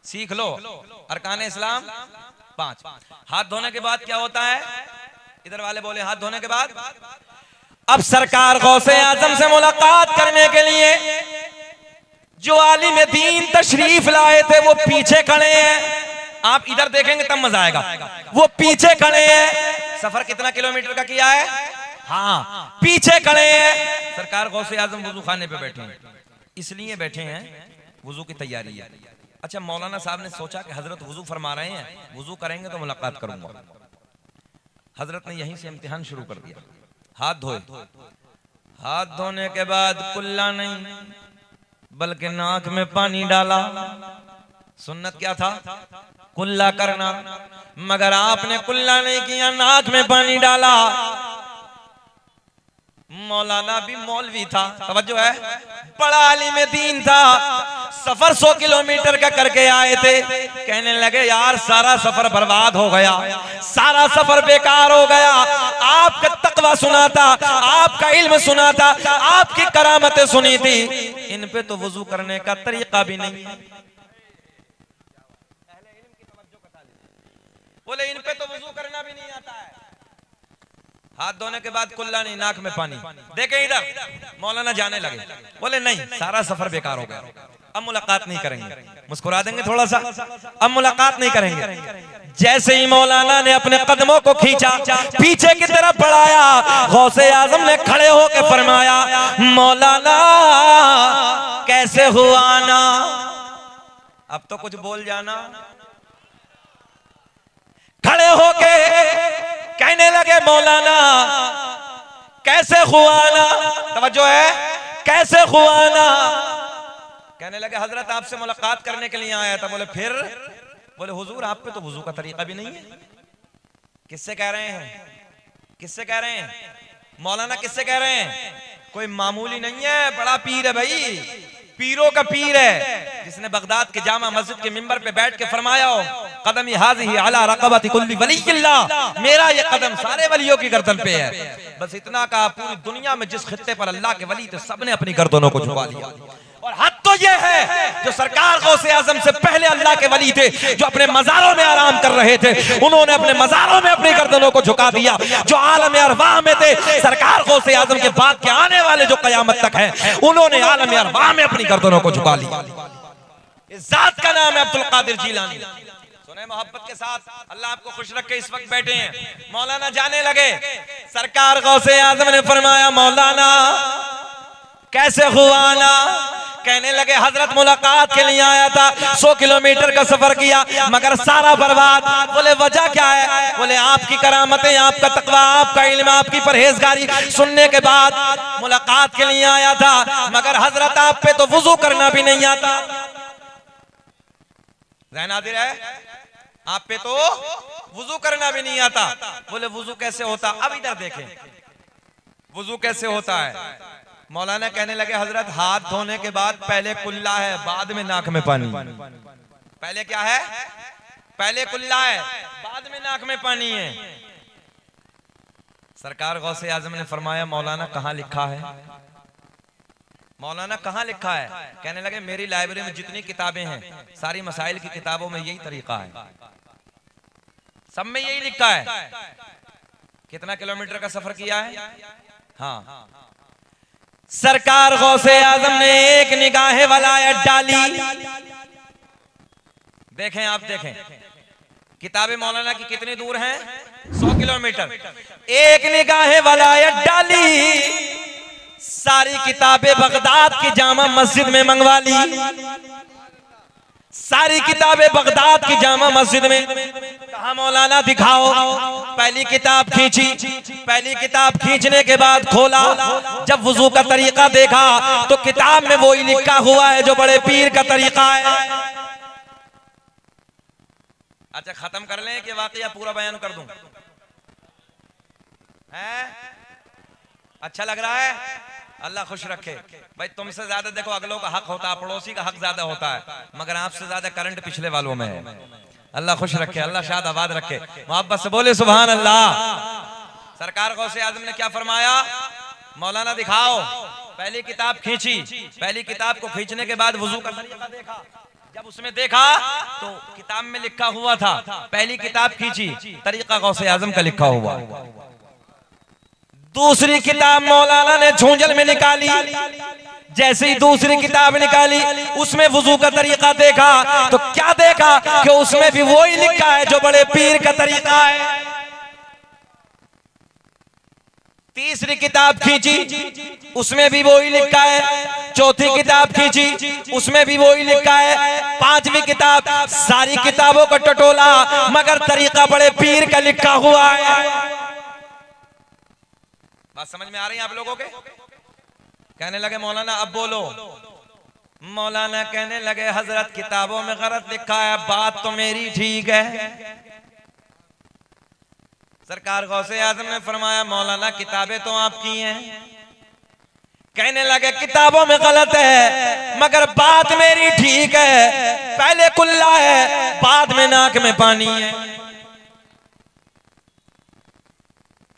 S1: सीख लो। अरकान इस्लाम 5। हाथ धोने के बाद क्या होता है, इधर वाले बोले हाथ धोने के बाद। अब सरकार गौसे आजम से मुलाकात करने के लिए जो आलिम दीन तशरीफ लाए थे वो पीछे खड़े हैं। आप इधर देखेंगे तब मजा आएगा। वो पीछे खड़े हैं। सफर कितना किलोमीटर का किया है, हाँ पीछे खड़े हैं। सरकार गौसे आजम वुजू खाने पे बैठे हैं, इसलिए बैठे हैं वुजू की तैयारी है। अच्छा, मौलाना साहब ने सोचा कि हजरत वुजू फरमा रहे हैं, वुजू करेंगे तो मुलाकात करूंगा। हजरत ने यहीं से इम्तिहान शुरू कर दिया। हाथ धोए, हाथ धोने के बाद कुल्ला नहीं बल्कि नाक में पानी डाला। सुन्नत क्या था, कुल्ला करना, मगर आपने कुल्ला नहीं किया, नाक में पानी डाला। मौलाना भी मौलवी था, तवज्जो है, बड़ा आलिम दीन था। सफर 100 किलोमीटर का करके आए थे। कहने लगे यार सारा सफर बर्बाद हो गया, सारा सफर बेकार हो गया। आपका तकवा सुना था, आपका इल्म सुना था, आपकी करामतें सुनी थी, इन पे तो वुजू करने का तरीका भी नहीं। बोले इन पे तो वुजू करना भी नहीं आता है। हाथ धोने के बाद कुल्ला नहीं, नाक में पानी। देखे इधर मौलाना जाने लगे। बोले नहीं, सारा सफर बेकार हो गया, अब मुलाकात नहीं करेंगे। मुस्कुरा देंगे थोड़ा सा, अब मुलाकात नहीं करेंगे। जैसे ही मौलाना ने अपने कदमों को खींचा, पीछे की तरफ बढ़ाया, गौसे आजम ने खड़े होकर फरमाया, मौलाना कैसे हुआ ना, अब तो कुछ बोल जाना। खड़े होके कहने लगे मौलाना कैसे खुआना, तवज्जो है, कैसे खुआना। कहने लगे हजरत आपसे मुलाकात करने के लिए आया था। बोले फिर? बोले हुजूर आप पे तो वुजू का तरीका भी नहीं है। किससे कह रहे हैं, किससे कह रहे हैं? मौलाना किससे कह रहे हैं? कोई मामूली नहीं है, बड़ा पीर है भाई, पीरों का पीर है, जिसने बगदाद के जामा मस्जिद के मिंबर पे बैठ के फरमाया हो, कदमी हाज़िही अला रक़बति कुल्ली वलिय्यिल्लाह, मेरा ये कदम सारे वलियों की गर्दन पे है। बस इतना कहा, पूरी दुनिया में जिस खित्ते पर अल्लाह के वली थे सबने अपनी गर्दनों को झुका लिया। और हद तो ये है जो सरकार गौसे आजम से पहले अल्लाह के वली थे, जो अपने मज़ारों में आराम कर रहे थे, उन्होंने अपने मज़ारों में अपनी गर्दनों को झुका दिया। जो आलम अरवाह में थे, सरकार गौसे आजम के बाद के आने वाले जो क़यामत तक हैं, उन्होंने आलम अरवाह में अपनी गर्दनों को झुका लिया। इस जात का नाम है अब्दुल कादिर जीलानी। सुने मोहब्बत के साथ, अल्लाह आपको खुश रखे। इस वक्त बैठे हैं, मौलाना जाने लगे। सरकार गौसे आजम ने फरमाया मौलाना कैसे हुआ ना। कहने लगे हजरत मुलाकात के लिए आया था, 100 किलोमीटर का सफर किया, मगर सारा बर्बाद। बोले वजह क्या है? बोले आपकी करामतें, आपका तकवा, आपका इल्म, आपकी परहेजगारी सुनने के बाद मुलाकात के लिए आया था, मगर हजरत आप पे तो वुजू करना भी नहीं आता। ज़हन हाज़िर है, आप पे तो वुजू करना भी नहीं आता। बोले वुजू कैसे होता? अब इधर देखें वुजू कैसे होता है। मौलाना कहने लगे हजरत हाथ धोने के बाद पहले कुल्ला है, बाद में नाक में पानी। पहले क्या है? पहले कुल्ला है, बाद में नाक में पानी है। सरकार गौसे आजम ने फरमाया मौलाना कहाँ लिखा है? मौलाना कहाँ लिखा है? कहने लगे मेरी लाइब्रेरी में जितनी किताबें हैं, सारी मसाइल की किताबों में यही तरीका है, सब में यही लिखा है। कितना किलोमीटर का सफर किया है? हाँ, सरकार गौसे आजम ने एक निगाह वलायत डाली। देखें आप, देखें किताबें मौलाना की कितनी दूर हैं? 100 किलोमीटर। एक निगाह वलायत डाली, सारी किताबें बगदाद की जामा मस्जिद में मंगवा ली। सारी किताबें बगदाद की जामा मस्जिद में। कहा मौलाना दिखाओ। पहली किताब खींची, पहली किताब खींचने के बाद खोला, जब वुजू का तरीका देखा तो किताब में वही लिखा हुआ है जो बड़े पीर का तरीका है। अच्छा खत्म कर लें कि वाकया पूरा बयान कर दूं? है अच्छा लग रहा है? अल्लाह खुश रखे। भाई तुमसे ज्यादा देखो अगलों का हक होता है, पड़ोसी का हक ज्यादा होता है, मगर आपसे ज्यादा करंट पिछले वालों में है। अल्लाह खुश रखे, अल्लाह शाद आबाद रखे। मोहब्बत से बोले सुभान अल्लाह। सरकार गौसे आजम ने क्या फरमाया? मौलाना दिखाओ। पहली किताब खींची, पहली किताब को खींचने के बाद वुजू का तरीका देखा। जब उसमें देखा तो किताब में लिखा हुआ था, पहली किताब खींची, तरीका गौसे आजम का लिखा हुआ। दूसरी किताब मौलाना ने झूंझल में निकाली, जैसे ही दूसरी किताब निकाली उसमें वुजू का तरीका देखा तो क्या देखा कि उसमें भी वही लिखा है जो बड़े पीर का तरीका है। तीसरी किताब खींची, उसमें भी वही लिखा है। चौथी किताब खींची, उसमें भी वही लिखा है। पांचवी किताब, सारी किताबों को टटोला मगर तरीका बड़े पीर का लिखा हुआ है। बात समझ में आ रही है आप लोगों के? कहने लगे मौलाना अब बोलो। मौलाना कहने लगे हजरत किताबों में गलत लिखा है, बात तो मेरी ठीक है। सरकार गौसे आजम ने फरमाया मौलाना किताबें तो आपकी हैं। कहने लगे किताबों में गलत है मगर बात मेरी ठीक है। पहले कुल्ला है, बाद में नाक में पानी है।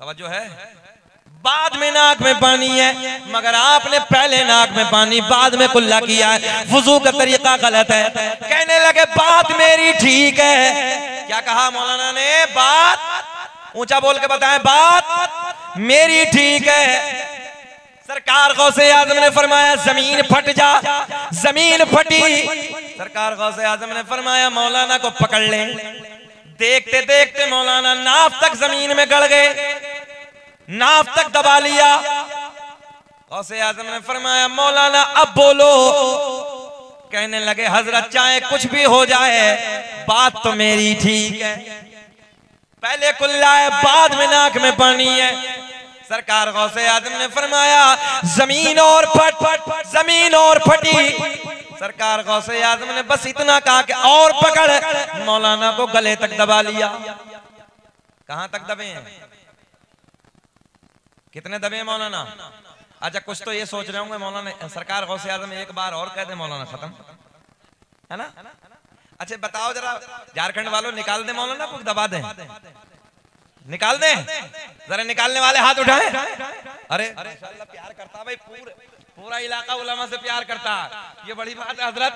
S1: तवज्जो है? बाद में नाक में पानी है मगर आपने पहले नाक में पानी बाद में कुल्ला किया है, वुजू का तरीका गलत है। कहने लगे बात मेरी ठीक है। क्या कहा मौलाना ने? बात ऊंचा बोल के बताएं, बात मेरी ठीक है। सरकार गौसे आजम ने फरमाया जमीन फट जा। जमीन फटी। सरकार गौसे आजम ने फरमाया मौलाना को पकड़ ले। देखते देखते मौलाना नाफ तक जमीन में गड़ गए, नाफ तक दबा लिया। गौसे आजम ने फरमाया मौलाना अब बोलो। कहने लगे हजरत चाहे कुछ भी हो जाए बात तो मेरी ठीक है। पहले कुल्ला है, बाद में नाक में पानी है। सरकार गौसे आजम ने फरमाया जमीन और जमीन और फटी। सरकार गौसे आजम ने बस इतना कहा कि और पकड़, मौलाना को गले तक दबा लिया। कहां तक दबे हैं? कितने दबे हैं मौलाना? अच्छा कुछ तो ये सोच रहे होंगे मौलाना सरकार गौसे आजम एक बार और कह दे मौलाना खत्म है ना। अच्छा बताओ जरा झारखंड वालों निकाल दे मौलाना को दबा दें? निकाल दें? जरा निकालने वाले हाथ उठाएं। अरे माशाल्लाह प्यार करता भाई, पूरा इलाका उलमा से प्यार करता। ये बड़ी बात है हजरत।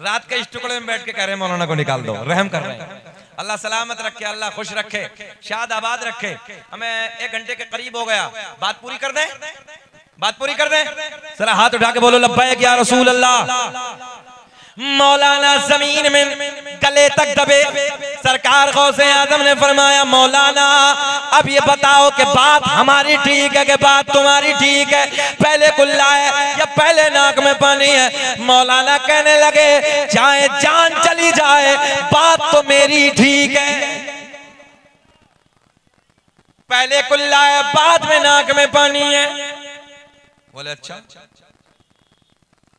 S1: रात के इस टुकड़े में बैठ के कह रहे हैं मौलाना को निकाल दो, रहम कर रहे हैं। अल्लाह सलामत रखे, अल्लाह खुश रखे, शाद आबाद रखे। हमें 1 घंटे के करीब हो गया, बात पूरी कर दें? बात पूरी कर दें? जरा हाथ उठा के बोलो लब्बैक या रसूल अल्लाह। मौलाना जमीन में गले तक दबे। सरकार गौसे आजम ने फरमाया मौलाना अब ये बताओ कि बात हमारी ठीक है कि बात तुम्हारी ठीक है? पहले कुल्ला है या पहले नाक में पानी है? मौलाना कहने लगे चाहे जान चली जाए बात तो मेरी ठीक है। पहले कुल्ला है, बाद में नाक में पानी है। बोले अच्छा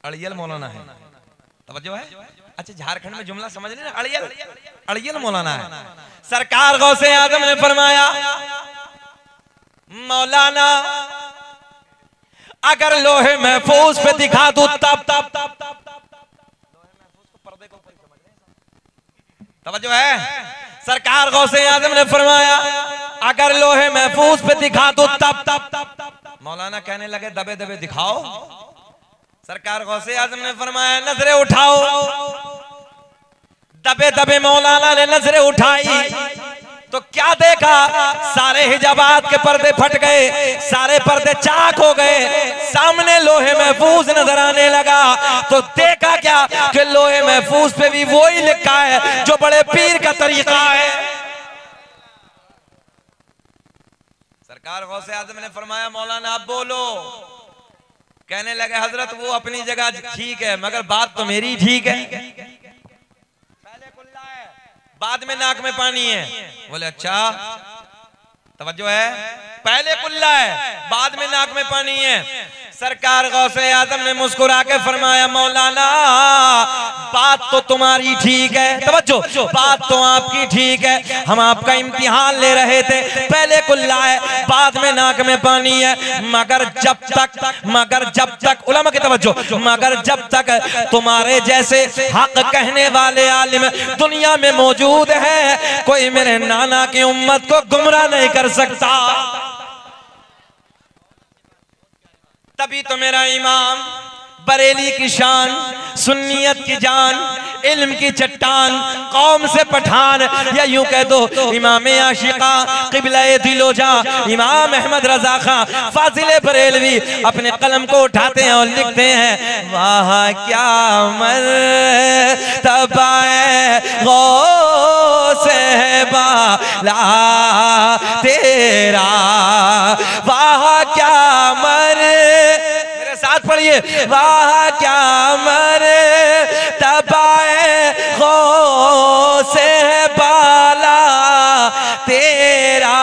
S1: अड़ियल मौलाना है, तवज्जो है? अच्छा झारखंड में जुमला समझ लेना, अड़ियल अड़ियल मौलाना है। सरकार गौसे आजम ने फरमाया मौलाना अगर लोहे महफूज पे दिखा दूं तब तवज्जो है? सरकार गौसे आजम ने फरमाया अगर लोहे महफूज पे दिखा दूं तब मौलाना कहने लगे दबे दबे दिखाओ। सरकार गौसे आजम ने फरमाया नजरें उठाओ। दबे दबे मौलाना ने नजरें उठाई तो क्या देखा? सारे हिजाबात के पर्दे फट गए, सारे पर्दे चाक हो गए, सामने लोहे महफूज नजर आने लगा। तो देखा क्या कि लोहे महफूज पे भी वही लिखा है जो बड़े पीर का तरीका है। सरकार गौसे आजम ने फरमाया मौलाना अब बोलो। कहने लगे हजरत वो अपनी जगह ठीक है मगर बात तो मेरी ठीक है। पहले कुल्ला है, बाद में नाक में पानी है। बोले अच्छा तवज्जो है? पहले कुल्ला है, बाद में नाक में पानी है। सरकार गौसे आजम ने मुस्कुरा के फरमाया मौलाना बात तो तुम्हारी ठीक है, तवज्जो बात तो आपकी ठीक है। हम आपका इम्तिहान ले रहे थे, पहले कुल्ला है, बाद में नाक में पानी है। मगर जब तक उलमा की तवज्जो, मगर जब तक तुम्हारे जैसे हक कहने वाले आलिम दुनिया में मौजूद है कोई मेरे नाना की उम्मत को गुमराह नहीं कर सकता। तभी तो मेरा इमाम बरेली की शान, सुन्नियत की जान, इल्म की चट्टान, कौम से पठान, या यूं कह दो इमाम आशिका क़िबला-ए दिलोजा इमाम अहमद रजा खां फाजिले बरेलवी अपने कलम को उठाते हैं और लिखते हैं, वाह क्या मर्तबा गौसे बाला तेरा, वाह क्या मेरे साथ पढ़िए, वाह क्या मर्तबाए गौसे बाला तेरा,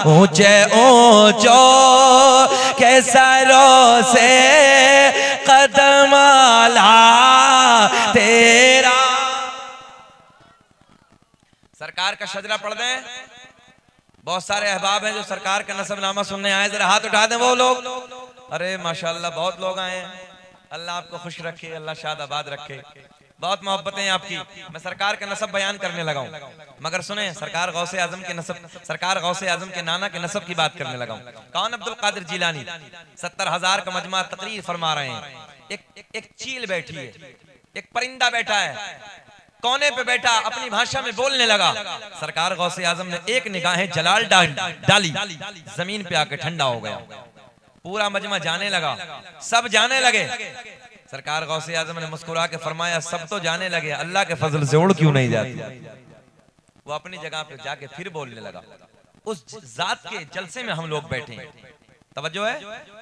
S1: ऊंचे ऊंचो के सरों से कदम आला तेरा। सरकार का शजरा पढ़ दें। बहुत सारे अहबाब हैं जो सरकार का नसबनामा सुनने आए, जरा हाथ उठा दें वो लोग। अरे माशाल्लाह बहुत लोग आए हैं, अल्लाह आपको खुश रखे, अल्लाह शाद आबाद रखे, बहुत मोहब्बतें आपकी। मैं सरकार का नसब बयान करने लगा हूं, मगर सुने सरकार गौसे आजम के नसब, सरकार गौसे आजम के नाना के नसब की बात करने लगा हूं। कौन? अब्दुल कादिर जिलानी 70,000 का मजमा तकरीर फरमा रहे हैं। एक चील बैठी है, एक परिंदा बैठा है, कोने पे बैठा अपनी भाषा में बोलने लगा। सरकार गौसे आजम ने एक निगाहें जलाल डाली, जमीन पे आके ठंडा हो गया। पूरा मजमा जाने लगा, सब जाने लगे। सरकार गौसे आजम ने मुस्कुरा के फरमाया, सब तो जाने लगे, अल्लाह के फजल से उड़ क्यों नहीं जाती? वो अपनी जगह पे जाके फिर बोलने लगा। उस जात के जलसे में हम लोग बैठे हैं, तवज्जो है।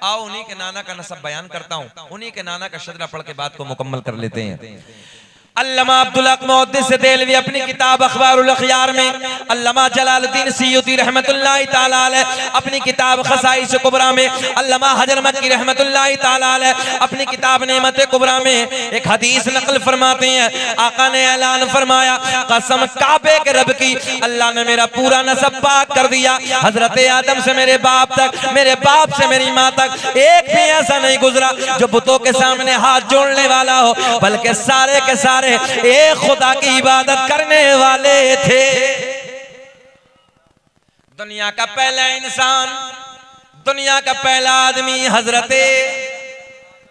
S1: आओ उन्हीं के नाना का नसब बयान करता हूं, उन्हीं के नाना का शजरा पढ़ के बात को मुकम्मल कर लेते हैं। अल्लामा अब्दुल हक मुहद्दिस देलवी अपनी किताब अखबारुल अखयार में, अल्लामा जलालुद्दीन सियूती रहमतुल्लाहि ताला अलैह अपनी किताब खसाइस कुबरा में, अल्लामा हजर मक्की रहमतुल्लाहि ताला अलैह अपनी किताब नेमत कुबरा में एक हदीस नकल फरमाते हैं। आका ने ऐलान फरमाया, कसम काबे के रब की, अल्लाह ने मेरा पूरा नसब पाक कर दिया। हजरत आदम से मेरे बाप तक, मेरे बाप से मेरी माँ तक एक भी ऐसा नहीं गुजरा जो बुतों के सामने हाथ जोड़ने वाला हो, बल्कि सारे के सारे एक खुदा की इबादत करने वाले थे। दुनिया का पहला इंसान, दुनिया का पहला आदमी हजरते,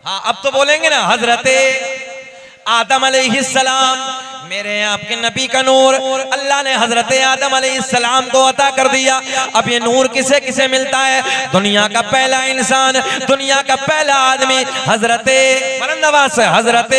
S1: हाँ अब तो बोलेंगे ना, हजरते आदम अलैहिस्सलाम, मेरे आपके नबी का नूर अल्लाह ने हजरत आदम अलैहिस्सलाम को अता कर दिया। अब ये नूर किसे किसे मिलता है? दुनिया का पहला इंसान, दुनिया का पहला आदमी हजरत नवाज हजरत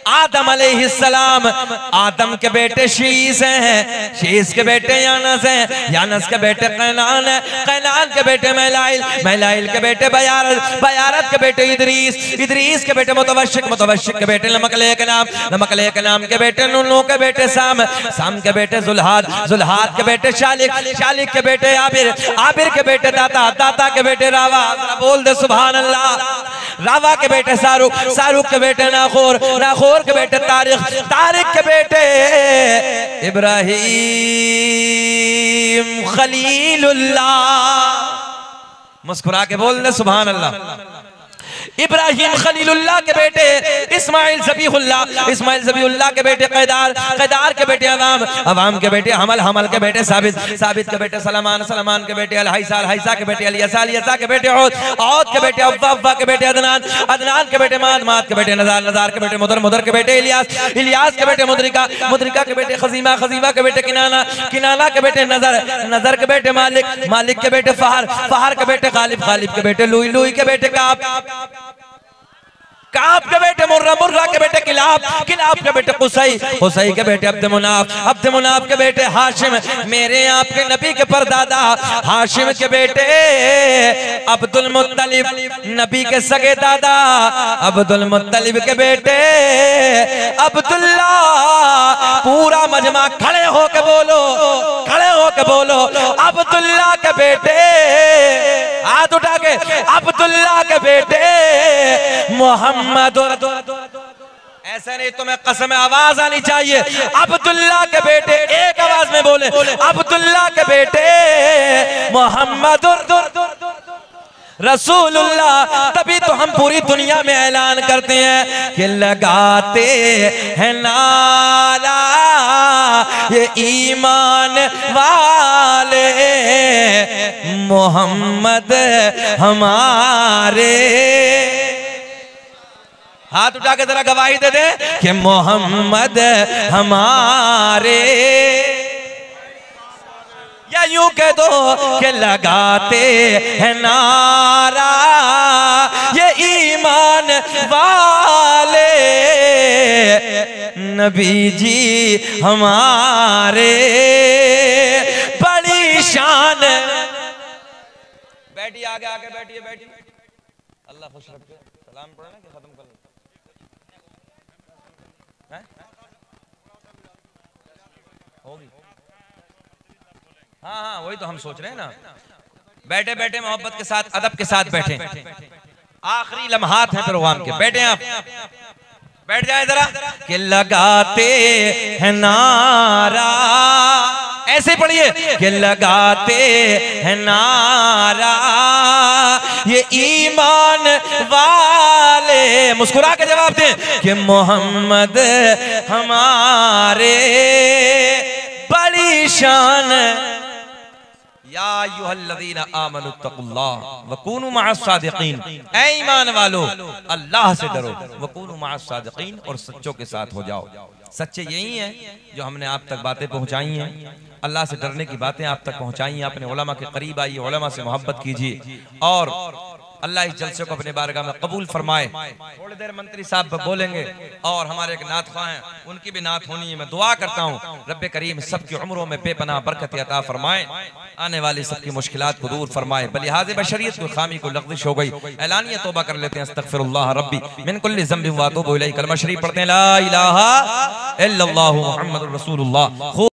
S1: आदम अलैहिस्सलाम। आदम के बेटे शीस हैं, शीस के बेटे यानस हैं, यानस के बेटे कैनान है, कैनान के बेटे मैलाइल, मैलाइल के बेटे बयारत, बयारत के बेटे इदरीस, इदरीस के बेटे मुतवश्शिक, मुतवश्शिक के बेटे नमकलेक नाम, नमकलेक नाम के बेटे नूनू के बेटे साम, साम के बेटे जुल्हाद, जुल्हाद के बेटे शालिक, शालिक के बेटे आबिर, आबिर के बेटे दाता, दाता के बेटे रावा, बोल दे सुभान अल्लाह। रावा के बेटे शाहरुख, शाहरुख के बेटे नाखोर, नाखोर के बेटे तारिक, तारिक के बेटे इब्राहिम खलीलुल्लाह। मुस्कुरा के बोल दे सुभान अल्लाह। इब्राहिम खलीलुल्लाह के बेटे इस्माइल ज़बीहुल्लाह, इस्माइल ज़बीहुल्लाह के बेटे कैदार, कैदार के बेटे अवाम, अवाम के बेटे हमल, हमल के बेटे साबित, साबित के बेटे सलमान, सलमान के बेटे अलहैसा, अलहैसा के बेटे अलियसा, अलियसा के बेटे औद, औद के बेटे अव्वा, अव्वा के बेटे अदनान, अदनान के बेटे माद, माद के बेटे नज़ार, नज़ार के बेटे मुदर, मुदर के बेटे इलियास, इलियास के बेटे मुद्रिका, मुद्रिका के बेटे खजीमा, खजीमा के बेटे किनाना, किनाना के बेटे नजर, नजर के बेटे मालिक, मालिक के बेटे फहर, फहर के बेटे गालिब, गालिब के बेटे लुई, लुई के बेटे काब, काब के बेटे मुर्रा, मुर्रा के बेटे किलाब, किलाब के बेटे कुसई, कुसई के बेटे अब्द मुनाफ, अब्द मुनाफ के बेटे हाशिम, मेरे आपके नबी के परदादा हाशिम के बेटे अब्दुल मुत्तलिब, नबी के सगे दादा अब्दुल मुत्तलिब के बेटे अब्दुल्ला। पूरा मजमा खड़े होके बोलो, खड़े होके बोलो, अब्दुल्ला के बेटे, हाथ उठा के, अब्दुल्ला के बेटे मोहम्मद। ऐसे नहीं, तुम्हें कसम आवाज आनी चाहिए। अब्दुल्ला के बेटे एक आवाज में बोले, अब्दुल्ला के बेटे मोहम्मद रसूलुल्लाह। तभी तो हम पूरी दुनिया में ऐलान करते हैं कि लगाते हैं नारा ये ईमान वाले मोहम्मद हमारे। हाथ उठा के जरा गवाही दे दे कि मोहम्मद हमारे, या यूं कह दो कि लगाते हैं नारा ये ईमान वाले नबी जी हमारे। बड़ी शान। बैठिए, आगे आके बैठिए, बैठिए। अल्लाह खुश रखे। सलाम पढ़ना कि खत्म कर होगी? हाँ हाँ, वही तो हम सोच रहे हैं ना। बैठे बैठे मोहब्बत के साथ, अदब के साथ बैठे। आखिरी लम्हात हैं प्रोग्राम के, बैठे आप, बैठ जाए जरा। कि लगाते हैं नारा, ऐसे पढ़िए कि लगाते हैं नारा ये ईमान वाले, मुस्कुरा के जवाब दें कि मोहम्मद हमारे। बड़ी शान। या अय्युहल्लज़ीना आमनुत्तकुल्लाह वकूनू मअस-सादिकीन, ऐ ईमान वालो अल्लाह से डरो, वकूनू मअस-सादिकीन, और सच्चों के साथ हो जाओ। सच्चे यही हैं जो हमने आप तक बातें पहुंचाई हैं, अल्लाह से डरने की बातें आप तक पहुंचाई हैं। अपने उलमा के करीब आइए, उलमा से मोहब्बत कीजिए और अल्लाह इस जलसे को अपने बारगाह में कबूल फरमाए। थोड़ी देर मंत्री साहब बोलेंगे और हमारे एक नात ख्वाह हैं, उनकी भी नात होनी है। मैं दुआ करता हूँ रब्बे करीम सबकी उम्रों में बेपनाह बरकत अता फरमाए, आने वाली सबकी मुश्किलात को दूर फरमाए। बलिहाज़े बशरियत कोई खामी को लग़्ज़िश हो गई, ऐलानिया तौबा कर लेते हैं। अस्तग़फिरुल्लाह रब्बी मिन कुल्लि ज़ंबिन व अतूबु इलैहि। कलमा शरीफ पढ़ते हैं, ला इलाहा इल्लल्लाहु मुहम्मदुर रसूलुल्लाह।